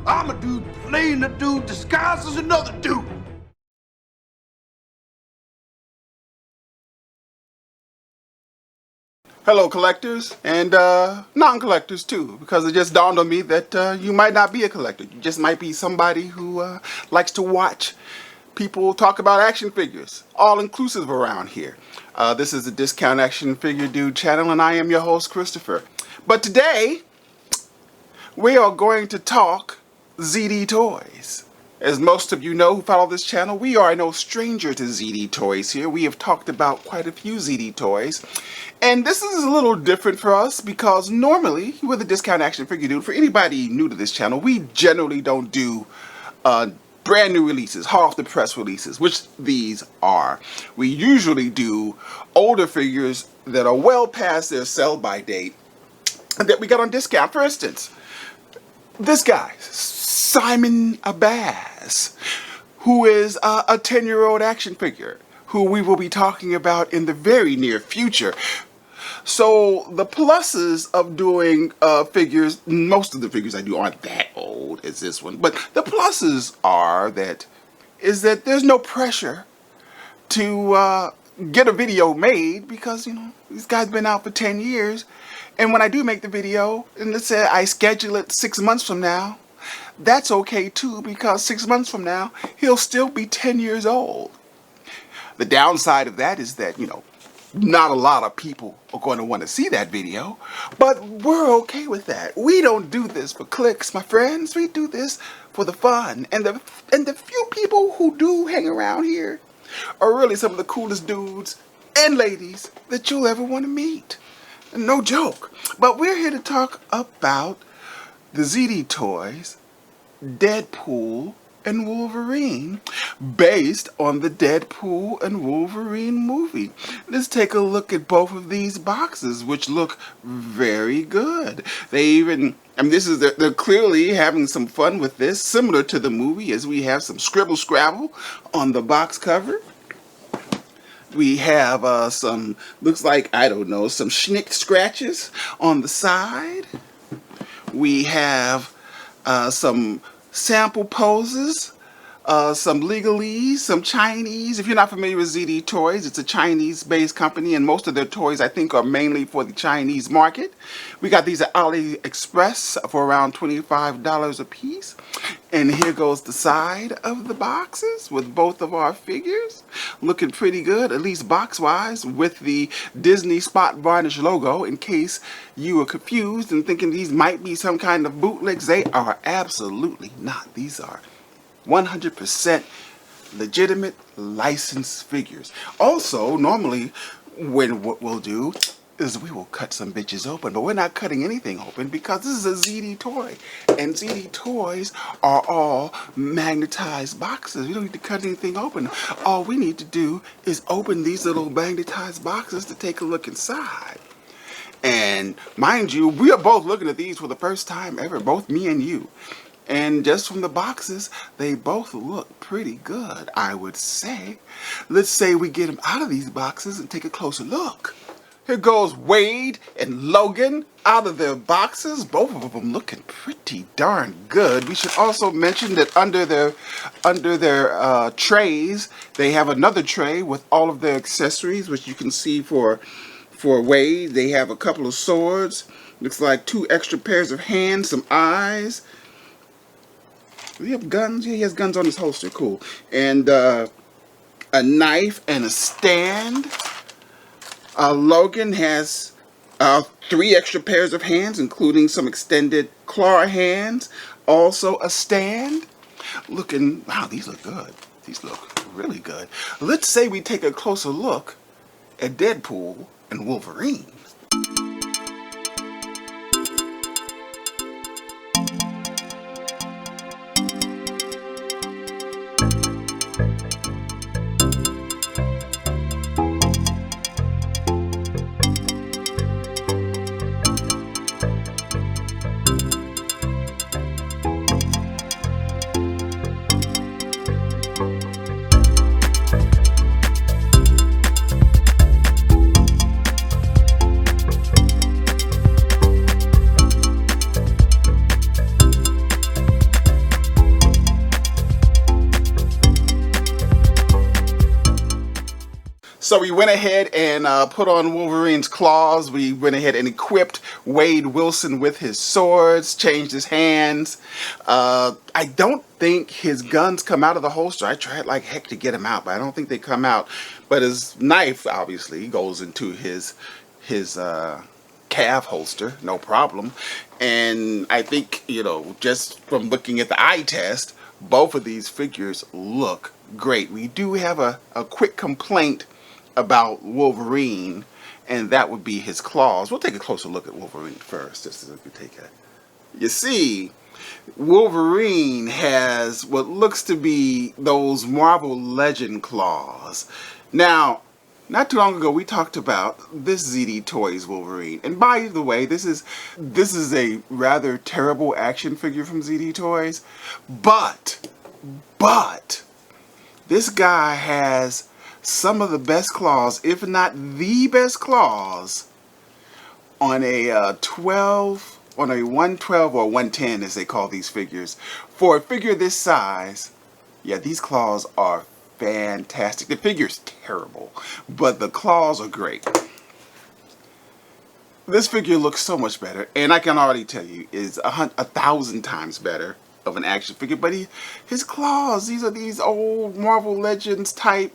I'm a dude playing a dude disguised as another dude. Hello, collectors and non-collectors too, because it just dawned on me that you might not be a collector. You just might be somebody who likes to watch people talk about action figures, all inclusive around here. This is the Discount Action Figure Dude channel, and I am your host, Christopher. But today, we are going to talk ZD toys. As most of you know who follow this channel, we are no stranger to ZD toys here. We have talked about quite a few ZD toys. And this is a little different for us because normally, with the Discount Action Figure Dude, for anybody new to this channel, we generally don't do brand new releases, hot off the press releases, which these are. We usually do older figures that are well past their sell-by date that we got on discount. For instance, this guy, Simon Abaz, who is a 10-year-old action figure, who we will be talking about in the very near future. So the pluses of doing figures, most of the figures I do aren't that old as this one, but the pluses are that there's no pressure to get a video made because, you know, this guy's been out for 10 years. And when I do make the video, and let's say I schedule it 6 months from now, that's okay too, because 6 months from now, he'll still be 10 years old. The downside of that is that, you know, not a lot of people are going to want to see that video, but we're okay with that. We don't do this for clicks, my friends. We do this for the fun. And the few people who do hang around here are really some of the coolest dudes and ladies that you'll ever want to meet. No joke. But we're here to talk about the ZD toys, Deadpool and Wolverine, based on the Deadpool and Wolverine movie. Let's take a look at both of these boxes, which look very good. They even, they're clearly having some fun with this, similar to the movie, as we have some scribble scrabble on the box cover. We have some, looks like, I don't know, some schnick scratches on the side. We have some sample poses, some legalese, some Chinese. If you're not familiar with ZD Toys, it's a Chinese-based company, and most of their toys, I think, are mainly for the Chinese market. We got these at AliExpress for around $25 a piece. And here goes the side of the boxes with both of our figures. Looking pretty good, at least box-wise, with the Disney Spot Varnish logo, in case you were confused and thinking these might be some kind of bootlegs. They are absolutely not. These are 100% legitimate licensed figures. Also, normally, what we'll do is we will cut some bitches open, but we're not cutting anything open because this is a ZD toy, and ZD toys are all magnetized boxes. We don't need to cut anything open. All we need to do is open these little magnetized boxes to take a look inside. And mind you, we are both looking at these for the first time ever, both me and you. And just from the boxes, they both look pretty good, I would say. Let's say we get them out of these boxes and take a closer look. Here goes Wade and Logan out of their boxes, both of them looking pretty darn good. We should also mention that under their trays, they have another tray with all of their accessories, which you can see for Wade. They have a couple of swords, looks like 2 extra pairs of hands, some eyes. Do he have guns? Yeah, he has guns on his holster. Cool. And a knife and a stand. Logan has 3 extra pairs of hands, including some extended claw hands. Also a stand. Looking, wow, these look good. These look really good. Let's say we take a closer look at Deadpool and Wolverine. So we went ahead and put on Wolverine's claws. We went ahead and equipped Wade Wilson with his swords, changed his hands. I don't think his guns come out of the holster. I tried like heck to get them out, but I don't think they come out. But his knife obviously goes into his calf holster, no problem. And I think, you know, just from looking at the eye test, both of these figures look great. We do have a quick complaint about Wolverine, and that would be his claws. We'll take a closer look at Wolverine first. Just as we take a, you see, Wolverine has what looks to be those Marvel Legend claws. Now, not too long ago, we talked about this ZD Toys Wolverine. And by the way, this is a rather terrible action figure from ZD Toys. But, this guy has some of the best claws, if not the best claws, on a 112 or 110, as they call these figures. For a figure this size, yeah, these claws are fantastic. The figure's terrible, but the claws are great. This figure looks so much better, and I can already tell you is 1,000 times better of an action figure. But his claws, these are these old Marvel Legends type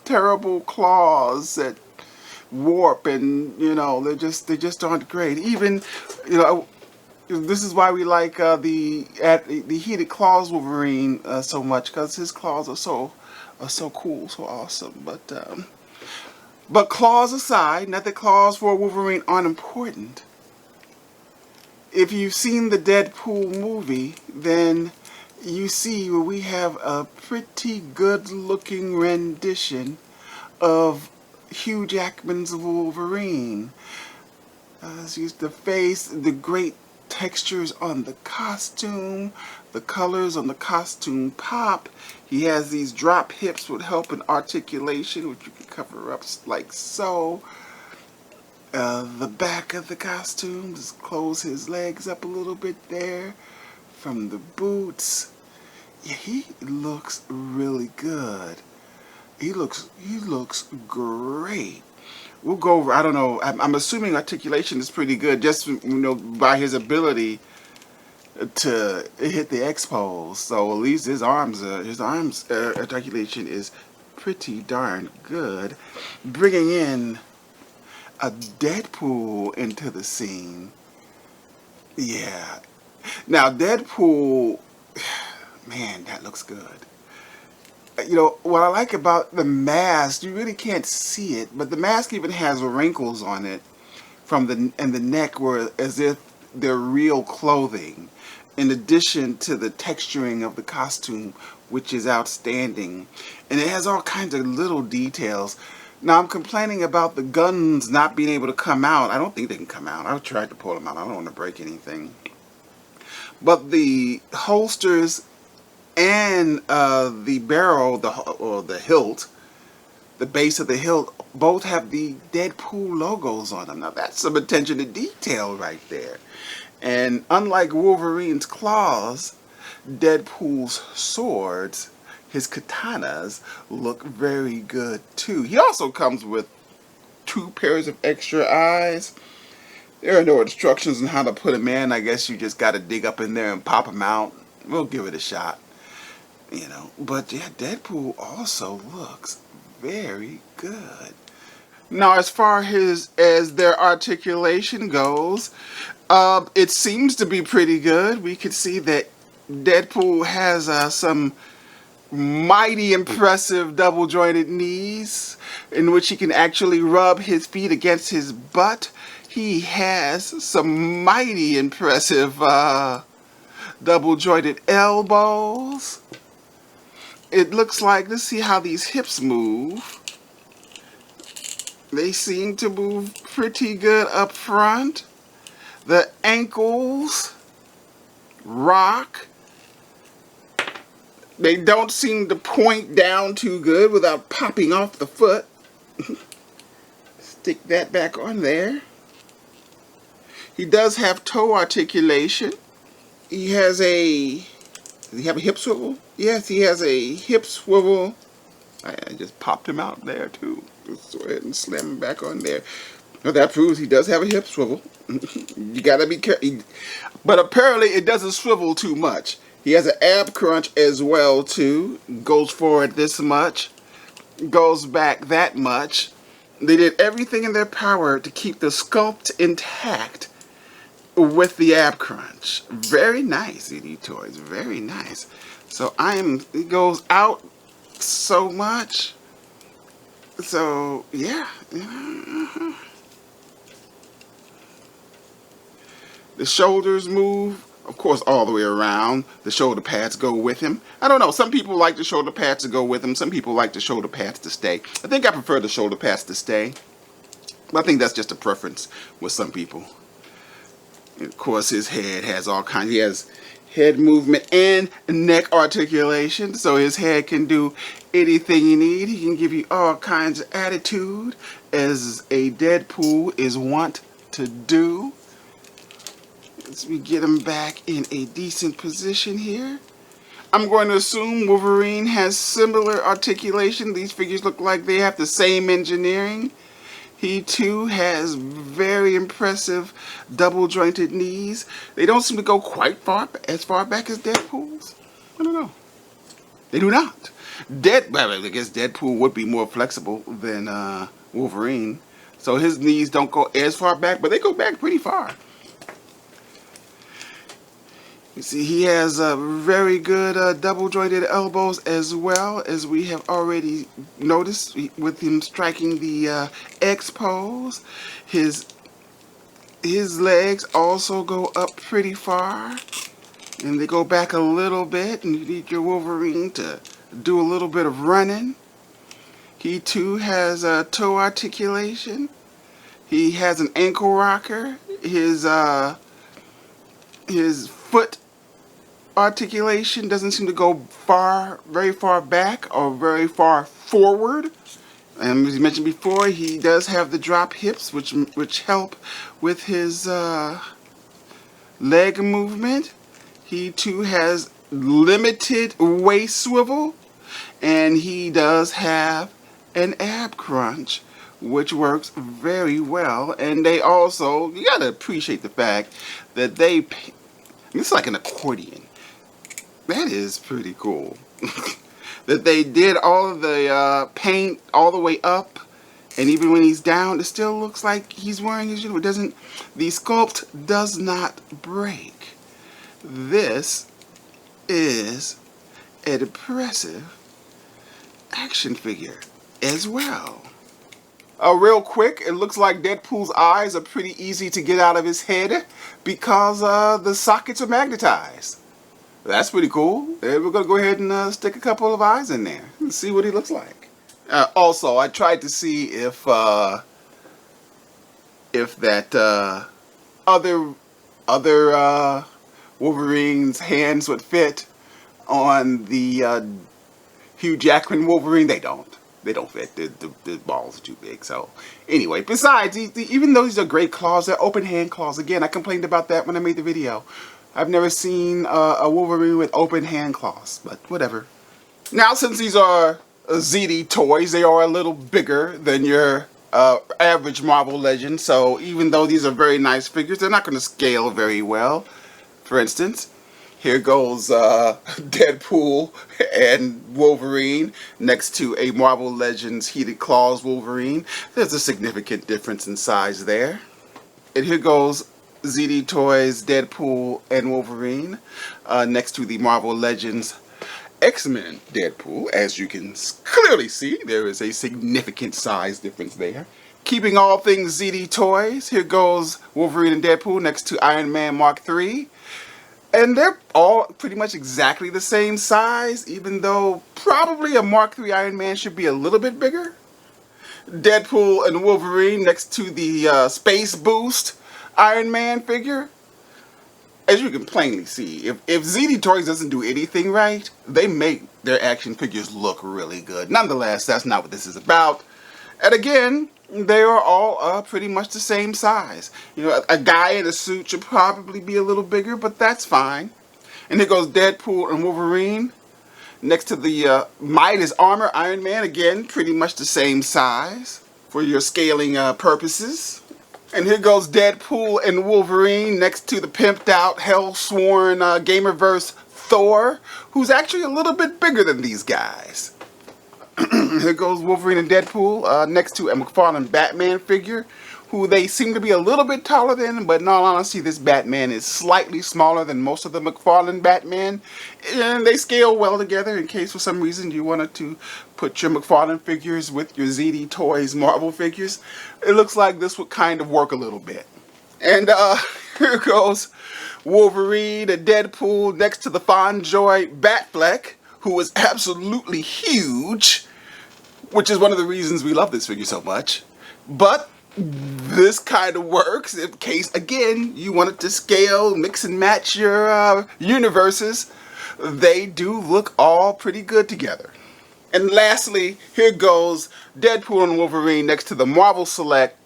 terrible claws that warp, and you know they just aren't great. Even, you know, this is why we like the heated claws Wolverine so much, because his claws are so cool, so awesome. But claws aside, not that claws for Wolverine aren't important. If you've seen the Deadpool movie, then you see where we have a pretty good looking rendition of Hugh Jackman's Wolverine. The face, the great textures on the costume, the colors on the costume pop. He has these drop hips with help in articulation, which you can cover up like so. The back of the costume, just close his legs up a little bit there from the boots. Yeah, he looks really good. He looks great. We'll go over, I don't know, I'm assuming articulation is pretty good, just, you know, by his ability to hit the X-pose. So at least his arms articulation is pretty darn good. Bringing in a Deadpool into the scene. Yeah. Now Deadpool, man, that looks good. You know, what I like about the mask, you really can't see it, but the mask even has wrinkles on it from the neck, where as if they're real clothing, in addition to the texturing of the costume, which is outstanding. And it has all kinds of little details. Now, I'm complaining about the guns not being able to come out. I don't think they can come out. I've tried to pull them out. I don't want to break anything. But the holsters and the barrel, or the hilt, the base of the hilt, both have the Deadpool logos on them. Now that's some attention to detail right there. And unlike Wolverine's claws, Deadpool's swords, his katanas, look very good too. He also comes with 2 pairs of extra eyes. There are no instructions on how to put them in. I guess you just got to dig up in there and pop them out. We'll give it a shot. You know, but yeah, Deadpool also looks very good. Now, as far as their articulation goes, it seems to be pretty good. We could see that Deadpool has some mighty impressive double-jointed knees, in which he can actually rub his feet against his butt. He has some mighty impressive double-jointed elbows. It looks like, let's see how these hips move. They seem to move pretty good up front. The ankles rock. They don't seem to point down too good without popping off the foot. Stick that back on there. He does have toe articulation. He has a... Does he have a hip swivel? Yes, he has a hip swivel I just popped him out there too. Let's go ahead and slam him back on there. Well, that proves he does have a hip swivel. You gotta be careful. But apparently it doesn't swivel too much. He has an ab crunch as well too. Goes forward this much. Goes back that much. They did everything in their power to keep the sculpt intact with the ab crunch. Very nice, ZD Toys. Very nice. So it goes out so much. So yeah. The shoulders move, of course, all the way around. The shoulder pads go with him. I don't know. Some people like the shoulder pads to go with him. Some people like the shoulder pads to stay. I think I prefer the shoulder pads to stay. But I think that's just a preference with some people. And of course, his head has all kinds. He has head movement and neck articulation. So his head can do anything you need. He can give you all kinds of attitude, as a Deadpool is wont to do. As we get him back in a decent position here. I'm going to assume Wolverine has similar articulation. These figures look like they have the same engineering. He too has very impressive double jointed knees. They don't seem to go quite as far back as Deadpool's. I don't know. They do not. Well, I guess Deadpool would be more flexible than Wolverine. So his knees don't go as far back, but they go back pretty far. You see, he has very good double-jointed elbows as well, as we have already noticed with him striking the X pose. His legs also go up pretty far, and they go back a little bit, and you need your Wolverine to do a little bit of running. He too has toe articulation. He has an ankle rocker. His foot articulation doesn't seem to go very far back or very far forward. And as you mentioned before, he does have the drop hips, which help with his leg movement. He too has limited waist swivel, and he does have an ab crunch, which works very well. And they also, you gotta appreciate the fact that it's like an accordion. That is pretty cool. That they did all of the paint all the way up, and even when he's down, it still looks like he's wearing his uniform. The sculpt does not break. This is an impressive action figure as well. Real quick, it looks like Deadpool's eyes are pretty easy to get out of his head because the sockets are magnetized. That's pretty cool. We're going to go ahead and stick a couple of eyes in there and see what he looks like. Also, I tried to see if that other Wolverine's hands would fit on the Hugh Jackman Wolverine. They don't. They don't fit. The balls are too big. So anyway, besides, even though these are great claws, they're open hand claws. Again, I complained about that when I made the video. I've never seen a Wolverine with open hand claws, but whatever. Now, since these are ZD toys, they are a little bigger than your average Marvel Legend. So even though these are very nice figures, they're not going to scale very well. For instance, here goes Deadpool and Wolverine next to a Marvel Legends Heated Claws Wolverine. There's a significant difference in size there. And here goes ZD Toys Deadpool and Wolverine next to the Marvel Legends X-Men Deadpool. As you can clearly see, there is a significant size difference there. Keeping all things ZD Toys, here goes Wolverine and Deadpool next to Iron Man Mark III. And they're all pretty much exactly the same size, even though probably a Mark III Iron Man should be a little bit bigger. Deadpool and Wolverine next to the Space Boost Iron Man figure. As you can plainly see, if ZD Toys doesn't do anything right, they make their action figures look really good. Nonetheless, that's not what this is about. And again, they are all pretty much the same size. You know, a guy in a suit should probably be a little bigger, but that's fine. And here goes Deadpool and Wolverine Next to the Midas Armor Iron Man, again, pretty much the same size for your scaling purposes. And here goes Deadpool and Wolverine next to the pimped out, hell-sworn Gamerverse Thor, who's actually a little bit bigger than these guys. Here goes Wolverine and Deadpool next to a McFarlane Batman figure, who they seem to be a little bit taller than, but in all honesty, this Batman is slightly smaller than most of the McFarlane Batman, and they scale well together in case for some reason you wanted to put your McFarlane figures with your ZD Toys Marvel figures. It looks like this would kind of work a little bit. And here goes Wolverine and Deadpool next to the Fonjoy Batfleck, who is absolutely huge, which is one of the reasons we love this figure so much. But this kind of works in case, again, you wanted to scale, mix and match your universes. They do look all pretty good together. And lastly, here goes Deadpool and Wolverine next to the Marvel Select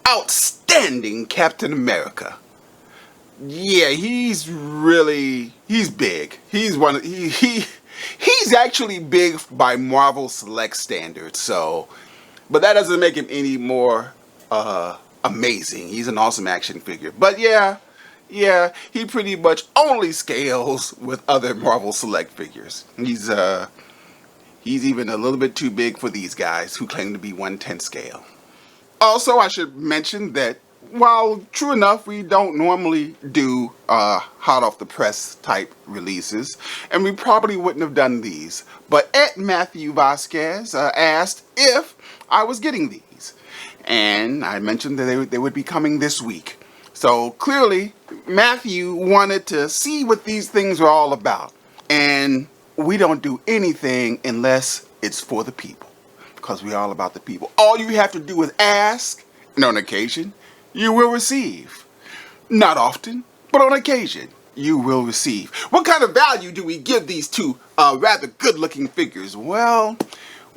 outstanding Captain America. Yeah, he's big. He's actually big by Marvel Select standards, so, but that doesn't make him any more amazing. He's an awesome action figure. But yeah, he pretty much only scales with other Marvel Select figures. He's even a little bit too big for these guys who claim to be 1/10 scale. Also, I should mention that while true enough, we don't normally do hot off the press type releases, and we probably wouldn't have done these, but Ed Matthew Vasquez asked if I was getting these, and I mentioned that they would be coming this week. So clearly, Matthew wanted to see what these things are all about, and we don't do anything unless it's for the people, because we're all about the people. All you have to do is ask, and on occasion, you will receive. Not often, but on occasion, you will receive. What kind of value do we give these two rather good-looking figures? Well,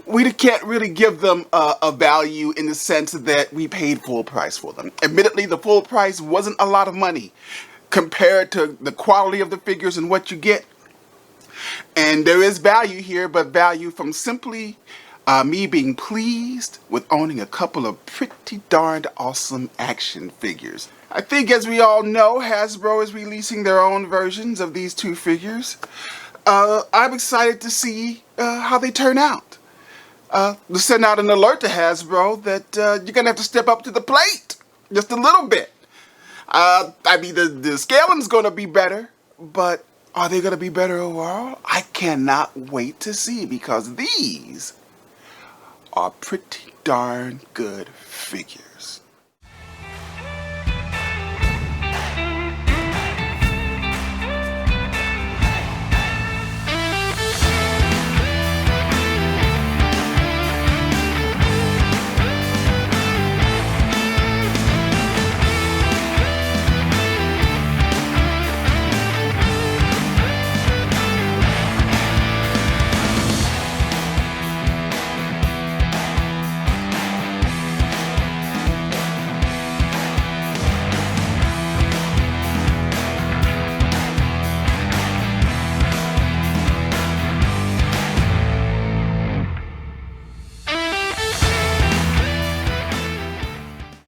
we can't really give them a value in the sense that we paid full price for them. Admittedly, the full price wasn't a lot of money compared to the quality of the figures and what you get. And there is value here, but value from simply me being pleased with owning a couple of pretty darned awesome action figures. I think, as we all know, Hasbro is releasing their own versions of these two figures. I'm excited to see how they turn out. To send out an alert to Hasbro that you're going to have to step up to the plate just a little bit. I mean, the scaling's going to be better, but are they going to be better overall? I cannot wait to see, because these are pretty darn good figures.